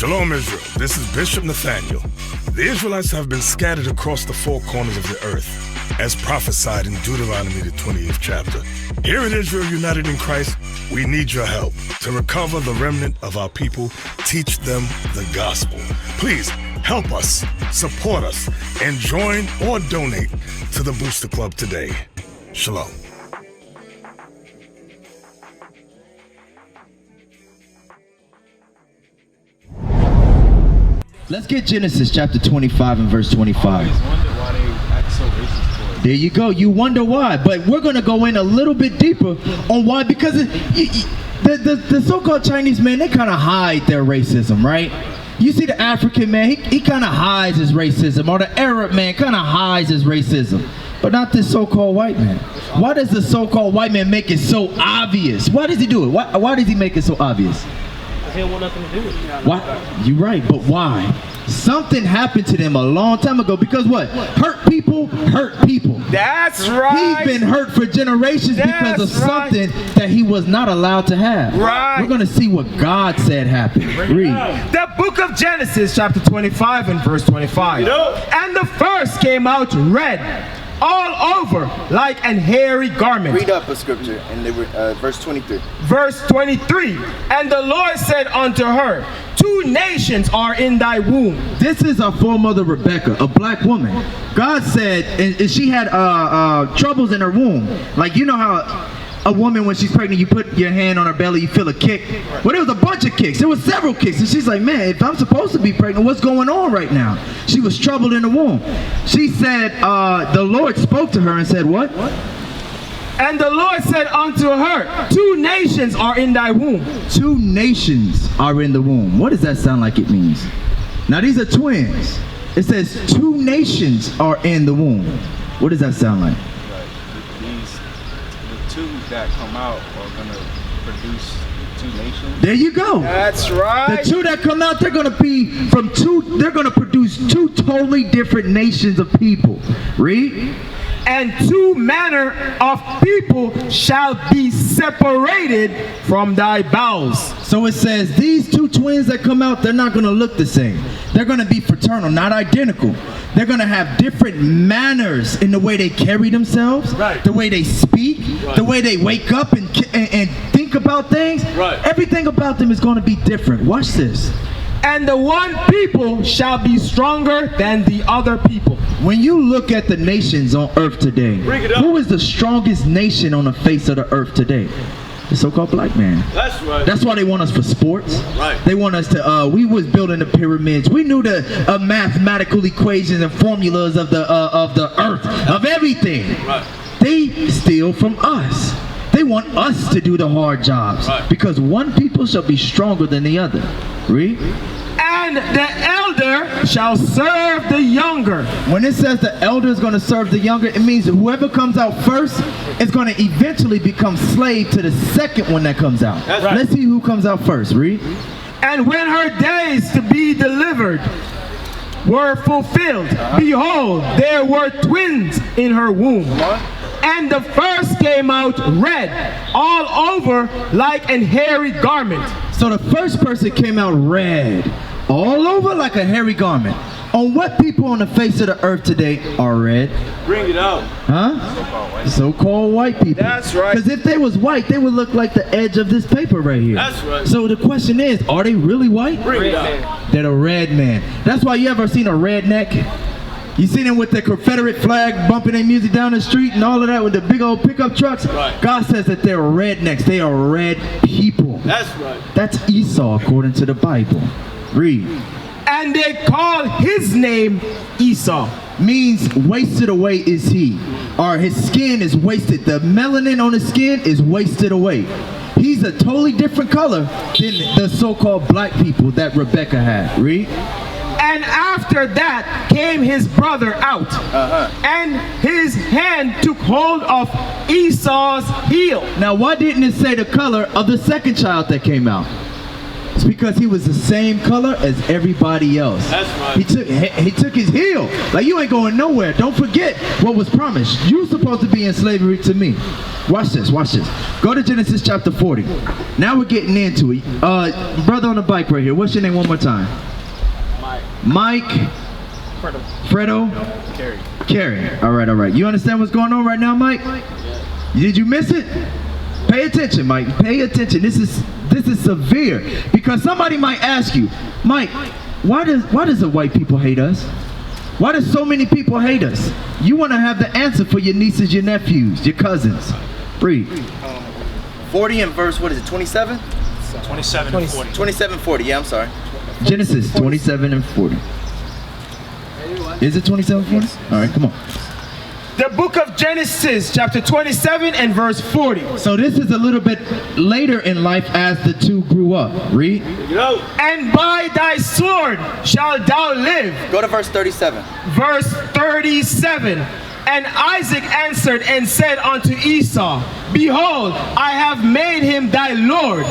Shalom, Israel. This is Bishop Nathaniel. The Israelites have been scattered across the four corners of the earth, as prophesied in Deuteronomy, the 28th chapter. Here at Israel United in Christ, we need your help to recover the remnant of our people, teach them the gospel. Please help us, support us, and join or donate to the Booster Club today. Shalom. Let's get Genesis chapter 25 and verse 25. I always wondered why they act so racist towards us. There you go. You wonder why. But we're going to go in a little bit deeper on why. Because the so-called Chinese man, they kind of hide their racism, right? You see the African man, he kind of hides his racism. Or the Arab man kind of hides his racism. But not this so-called white man. Why does the so-called white man make it so obvious? Why does he do it? Why does he make it so obvious? He don't want nothing to do with it. Why? You're right, but why? Something happened to them a long time ago because what? Hurt people hurt people. That's right. He's been hurt for generations because of something that he was not allowed to have. Right. We're going to see what God said happened. Read. The book of Genesis, chapter 25 and verse 25. And the first came out red, all over, like an hairy garment. Read up a scripture in verse 23. Verse 23. And the Lord said unto her, two nations are in thy womb. This is our foremother Rebecca, a black woman. God said, and she had troubles in her womb. Like, you know how a woman, when she's pregnant, you put your hand on her belly, you feel a kick. Well, there was a bunch of kicks. There was several kicks. And she's like, man, if I'm supposed to be pregnant, what's going on right now? She was troubled in the womb. She said, the Lord spoke to her and said, what? And the Lord said unto her, two nations are in thy womb. Two nations are in the womb. What does that sound like it means? Now, these are twins. It says two nations are in the womb. What does that sound like? The two that come out are going to produce two nations. There you go. That's right. The two that come out, they're going to be from two, they're going to produce two totally different nations of people. Read. And two manner of people shall be separated from thy bowels. So it says these two twins that come out, they're not going to look the same. They're going to be fraternal, not identical. They're going to have different manners in the way they carry themselves, right, the way they speak, right, the way they wake up and think about things. Right. Everything about them is going to be different. Watch this. And the one people shall be stronger than the other people. When you look at the nations on earth today, who is the strongest nation on the face of the earth today? The so-called black man. That's right. That's why they want us for sports. Right. They want us to, we was building the pyramids. We knew the mathematical equations and formulas of the earth, of everything. Right. They steal from us. They want us to do the hard jobs. Right. Because one people shall be stronger than the other. Read. And the elder shall serve the younger. When it says the elder is going to serve the younger, it means that whoever comes out first is going to eventually become slave to the second one that comes out. That's right. Let's see who comes out first. Read. And when her days to be delivered were fulfilled, behold, there were twins in her womb. And the first came out red, all over like an hairy garment. So the first person came out red, all over like a hairy garment. On what people on the face of the earth today are red? Bring it out. Huh? So-called white people. That's right. Because if they was white, they would look like the edge of this paper right here. That's right. So the question is, are they really white? Bring it out. They're a red man. That's why you ever seen a redneck? You seen them with the Confederate flag bumping their music down the street and all of that with the big old pickup trucks? Right. God says that they're rednecks. They are red people. That's right. That's Esau according to the Bible. Read. And they call his name Esau. Means wasted away is he. Or his skin is wasted. The melanin on his skin is wasted away. He's He's a totally different color than the so-called black people that Rebecca had. Read. And after that came his brother out, and his hand took hold of Esau's heel. Now, why didn't it say the color of the second child that came out? It's because he was the same color as everybody else. That's right. He took his heel. Like, you ain't going nowhere. Don't forget what was promised. You're supposed to be in slavery to me. Watch this, watch this. Go to Genesis chapter 40. Now we're getting into it. Brother on the bike right here. What's your name one more time? Mike. Fredo. Carrie. All right. You understand what's going on right now, Mike? Did you miss it? Pay attention, Mike. Pay attention. This is severe, because somebody might ask you, Mike, why does the white people hate us? Why do so many people hate us? You want to have the answer for your nieces, your nephews, your cousins. Read. 40 and verse, what is it, 27? 27 and 40. 27, 40, yeah, I'm sorry. Genesis 27 and 40. Is it 27 and 40? All right, come on. The book of Genesis, chapter 27 and verse 40. So this is a little bit later in life as the two grew up. Read. And by thy sword shalt thou live. Go to verse 37. Verse 37. And Isaac answered and said unto Esau, Behold, I have made him thy lord,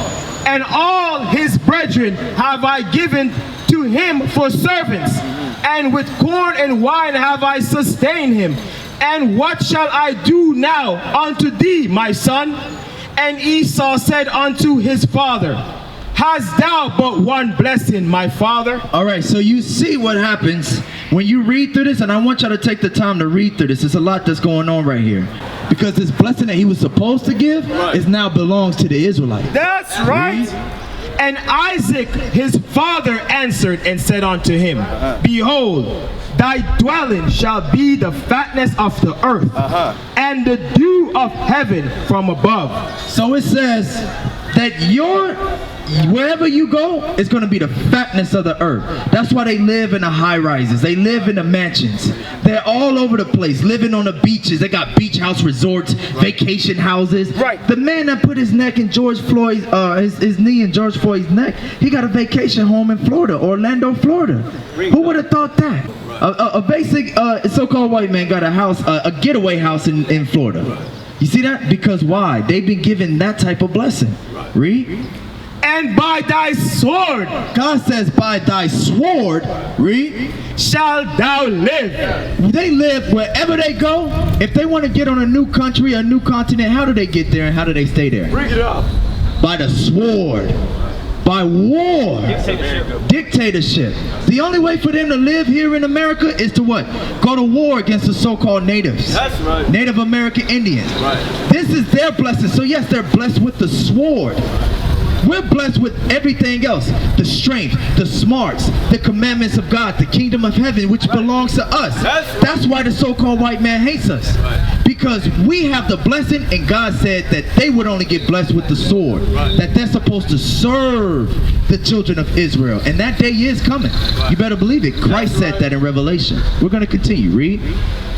and all his brethren have I given to him for servants, and with corn and wine have I sustained him. And what shall I do now unto thee, my son? And Esau said unto his father, Hast thou but one blessing, my father? All right, so you see what happens when you read through this, and I want y'all to take the time to read through this. There's a lot that's going on right here. Because this blessing that he was supposed to give is now belongs to the Israelites. That's right. And Isaac his father answered and said unto him, Behold, thy dwelling shall be the fatness of the earth, and the dew of heaven from above. So it says that wherever you go, it's going to be the fatness of the earth. That's why they live in the high rises. They live in the mansions. They're all over the place, living on the beaches. They got beach house resorts, vacation houses. Right. The man that put his neck in George Floyd's, his knee in George Floyd's neck, he got a vacation home in Florida, Orlando, Florida. Who would have thought that? A basic so-called white man got a house, a getaway house in Florida. You see that? Because why? They've been given that type of blessing. Read. And by thy sword, God says, by thy sword, read, shalt thou live. They live wherever they go. If they want to get on a new country, a new continent, how do they get there and how do they stay there? Bring it up. By the sword. By war. Dictatorship. The only way for them to live here in America is to what? Go to war against the so-called natives. That's right. Native American Indians. Right. This is their blessing. So yes, they're blessed with the sword. We're blessed with everything else. The strength, the smarts, the commandments of God, the kingdom of heaven, which belongs to us. That's why the so-called white man hates us. Because we have the blessing, and God said that they would only get blessed with the sword. That they're supposed to serve the children of Israel. And that day is coming. You better believe it. Christ said that in Revelation. We're going to continue. Read.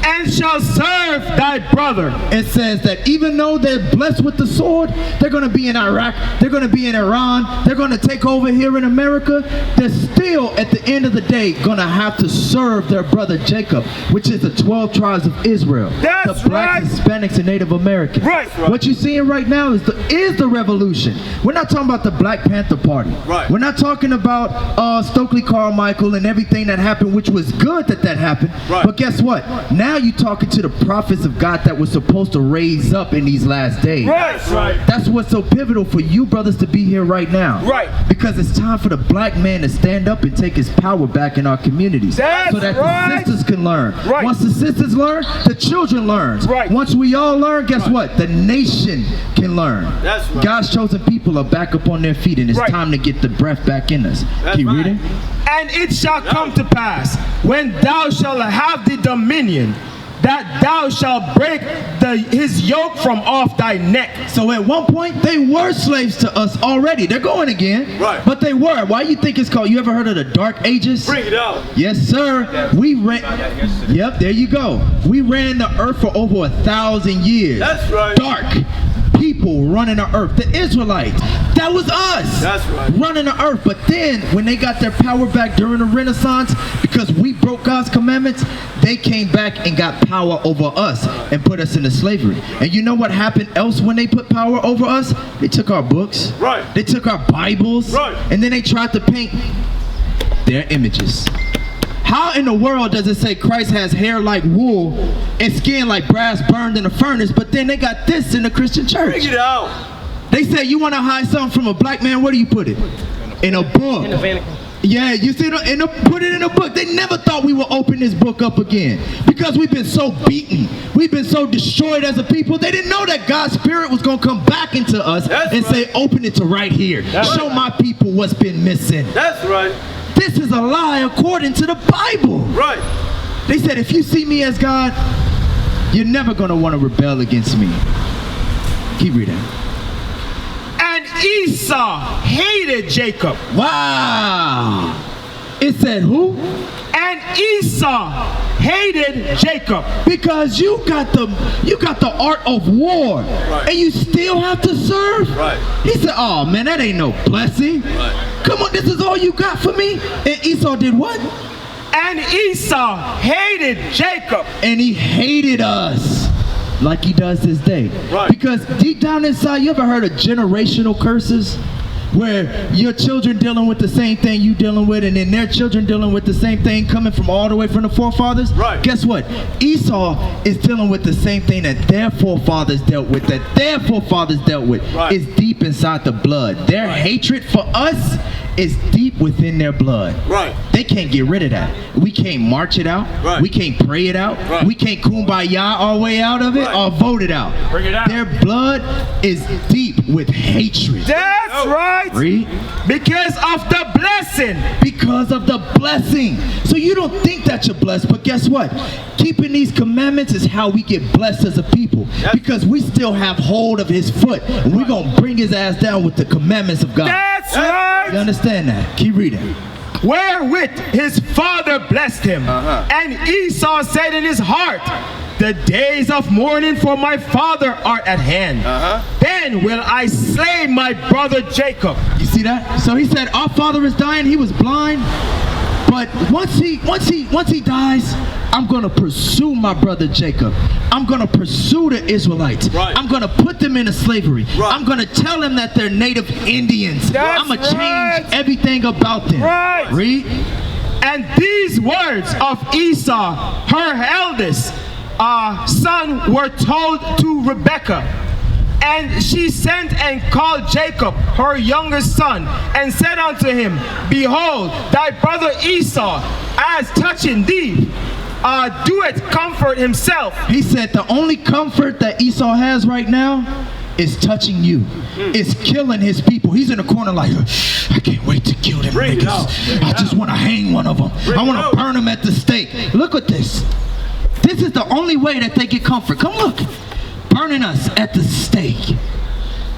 And shall serve thy brother. It says that even though they're blessed with the sword, they're going to be in Iraq, they're going to be in Iran, they're going to take over here in America, they're still at the end of the day going to have to serve their brother Jacob, which is the 12 tribes of Israel. That's the blacks, Hispanics, and Native Americans. Right. What you're seeing right now is the revolution. We're not talking about the Black Panther Party. Right. We're not talking about Stokely Carmichael and everything that happened, which was good that happened. Right. But guess what? Now you're talking to the prophets of God that were supposed to raise up in these last days. Right. That's what's so pivotal for you brothers to be here right now. Right. Because it's time for the black man to stand up and take his power back in our communities. That's so that right. the sisters can learn. Right. Once the sisters learn, the children learn. Right. Once we all learn, guess what? The nation can learn. That's right. God's chosen people are back up on their feet, and it's time to get the breath back in us. Keep reading. And it shall come to pass, when thou shalt have the dominion, that thou shalt break his yoke from off thy neck. So at one point, they were slaves to us already. They're going again. Right. But they were. Why you think it's called? You ever heard of the Dark Ages? Bring it out. Yes, sir. We ran. Yep, there you go. We ran the earth for over 1,000 years. That's right. Dark. people running the earth, the Israelites. That was us. That's right. Running the earth. But then when they got their power back during the Renaissance, because we broke God's commandments, they came back and got power over us and put us into slavery. And you know what happened else when they put power over us? They took our books. Right. They took our Bibles. Right. And then they tried to paint their images. How in the world does it say Christ has hair like wool and skin like brass burned in a furnace, but then they got this in the Christian church? Bring it out. They say, you want to hide something from a black man, where do you put it? In a book. In the Vatican. Yeah, you see, put it in a book. They never thought we would open this book up again because we've been so beaten. We've been so destroyed as a people. They didn't know that God's Spirit was going to come back into us and say, open it to right here. Show my people what's been missing. That's right. This is a lie according to the Bible. Right. They said, if you see me as God, you're never going to want to rebel against me. Keep reading. And Esau hated Jacob. Wow. It said who? And Esau hated Jacob. Because you got the art of war, and you still have to serve. Right. He said, oh man, that ain't no blessing. Right. Come on, this is all you got for me? And Esau did what? And Esau hated Jacob. And he hated us like he does this day. Right. Because deep down inside, you ever heard of generational curses? Where your children dealing with the same thing you dealing with, and then their children dealing with the same thing coming from all the way from the forefathers? Right. Guess what? Esau is dealing with the same thing that their forefathers dealt with, Right. It's deep inside the blood. Their hatred for us is deep within their blood. Right. They can't get rid of that. We can't march it out. Right. We can't pray it out. Right. We can't kumbaya our way out of it Right. or vote it out. Bring it out. Their blood is deep with hatred. That's right. Read. Because of the blessing. Because of the blessing. So you don't think that you're blessed, but guess what? Keeping these commandments is how we get blessed as a people. Because we still have hold of his foot. And we're going to bring his ass down with the commandments of God. That's You right. understand that? Keep reading. Wherewith his father blessed him. And Esau said in his heart, the days of mourning for my father are at hand. Then will I slay my brother Jacob. You see that? So he said, our father is dying. He was blind. But once he dies, I'm going to pursue my brother Jacob. I'm going to pursue the Israelites. Right. I'm going to put them into slavery. Right. I'm going to tell them that they're native Indians. That's I'm going to right. change everything about them. Right. Read. And these words of Esau, her eldest son, were told to Rebekah. And she sent and called Jacob, her youngest son, and said unto him, behold, thy brother Esau, as touching thee, doeth comfort himself. He said the only comfort that Esau has right now is touching you. It's killing his people. He's in the corner like, I can't wait to kill them Bring it niggas. out. Bring it I just out. want to hang one of them. Bring I it want out. to burn them at the stake. Look at this. This is the only way that they get comfort. Come look. Burning us at the stake.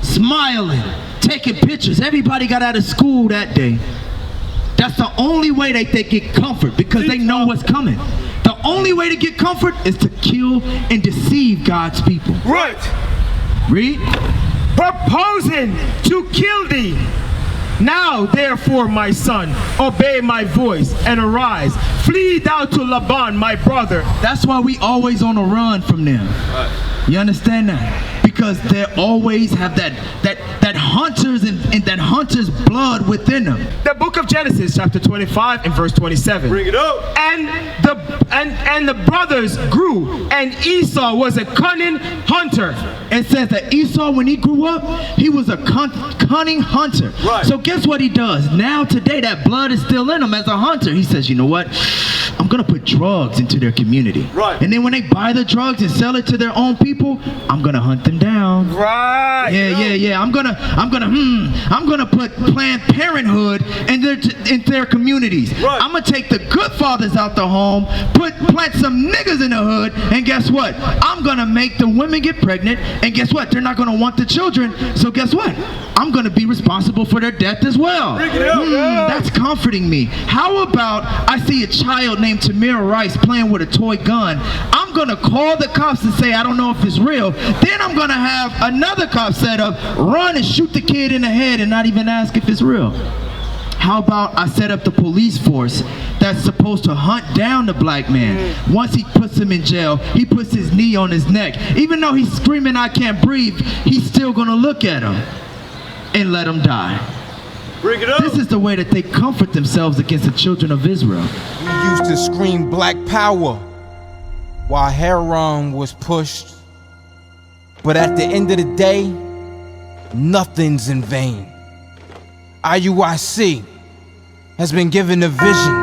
Smiling. Taking pictures. Everybody got out of school that day. That's the only way they get comfort, because they know what's coming. The only way to get comfort is to kill and deceive God's people. Right. Read. Proposing to kill thee. Now therefore, my son, obey my voice and arise. Flee thou to Laban, my brother. That's why we always on the run from them. You understand that? Because they always have that hunters and that hunter's blood within them. The book of Genesis, chapter 25 and verse 27. Bring it up. And the brothers grew, and Esau was a cunning hunter. It says that Esau, when he grew up, he was a cunning hunter. Right. So guess what he does? Now today that blood is still in him as a hunter. He says, you know what? I'm going to put drugs into their community. Right. And then when they buy the drugs and sell it to their own people, I'm going to hunt them down. Right. Yeah. I'm gonna put Planned Parenthood in their communities. Right. I'm gonna take the good fathers out the home, plant some niggas in the hood, and guess what? I'm gonna make the women get pregnant, and guess what? They're not gonna want the children. So guess what? I'm gonna be responsible for their death as well. Bring it up. That's comforting me. How about I see a child named Tamir Rice playing with a toy gun? I'm gonna call the cops and say, I don't know if it's real. Then I'm gonna have another cop set up, run and shoot the kid in the head and not even ask if it's real. How about I set up the police force that's supposed to hunt down the black man. Once he puts him in jail, he puts his knee on his neck. Even though he's screaming, I can't breathe, he's still gonna look at him and let him die. Bring it up. This is the way that they comfort themselves against the children of Israel. We used to scream black power while Heron was pushed. But at the end of the day, nothing's in vain. IUIC has been given a vision.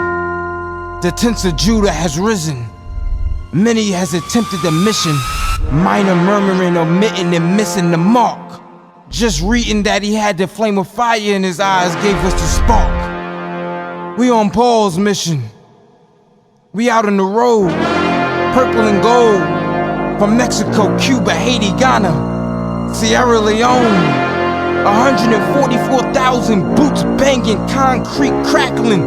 The tents of Judah has risen. Many has attempted the mission. Minor murmuring, omitting, and missing the mark. Just reading that he had the flame of fire in his eyes gave us the spark. We on Paul's mission. We out on the road, purple and gold. From Mexico, Cuba, Haiti, Ghana, Sierra Leone. 144,000 boots banging, concrete crackling.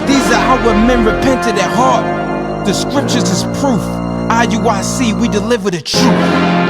These are our men repented at heart. The scriptures is proof. IUIC, we deliver the truth.